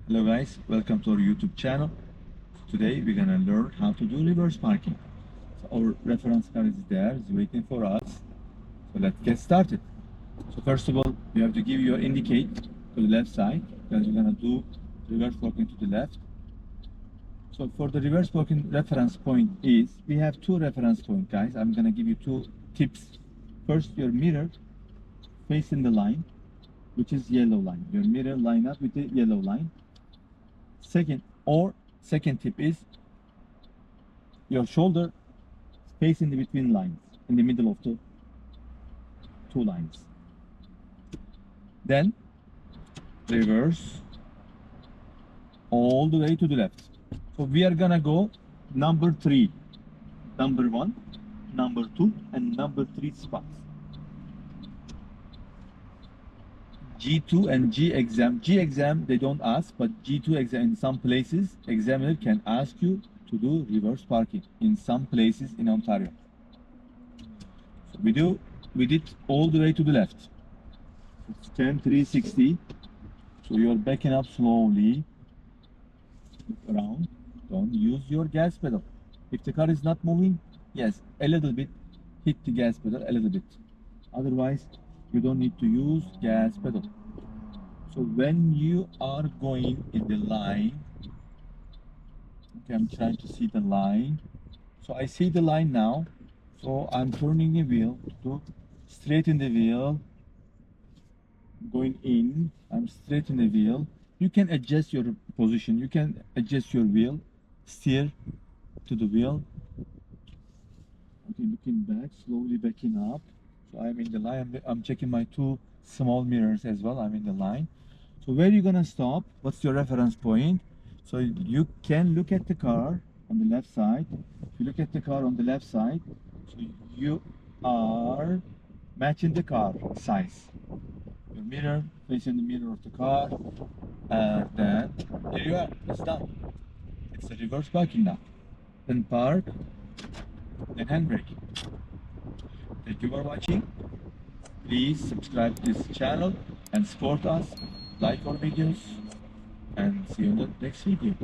Hello guys, welcome to our YouTube channel. Today we're gonna learn how to do reverse parking. So our reference car is there, is waiting for us. So let's get started. So first of all, you have to give your indicate to the left side because we're gonna do reverse parking to the left. So for the reverse parking reference point is, we have two reference point guys. I'm gonna give you two tips. First, your mirror facing the line, which is yellow line. Your mirror line up with the yellow line. Second tip is your shoulder space in the between lines, in the middle of the two lines. Then reverse all the way to the left. So we are gonna go number 3, number 1, number 2, and number 3 spots. G2 and G exam. G exam they don't ask, but G2 exam in some places examiner can ask you to do reverse parking in some places in Ontario. So we did all the way to the left. It's 10 360. So you're backing up slowly. Look around. Don't use your gas pedal. If the car is not moving, yes, a little bit, hit the gas pedal a little bit. Otherwise, you don't need to use gas pedal. So when you are going in the line, okay, I'm trying to see the line. So I see the line now. So I'm turning the wheel to straighten the wheel. Going in, I'm straighten the wheel. You can adjust your position. You can adjust your wheel, steer to the wheel. Okay, looking back, slowly backing up. So I'm in the line. I'm checking my two small mirrors as well. I'm in the line. So where are you gonna stop? What's your reference point? So you can look at the car on the left side. If you look at the car on the left side, so you are matching the car size. Your mirror facing the mirror of the car, and then here you are. It's done. It's a reverse parking now. Then park, then handbrake. Thank you for watching. Please subscribe to this channel and support us. Like our videos, and see you in the next video.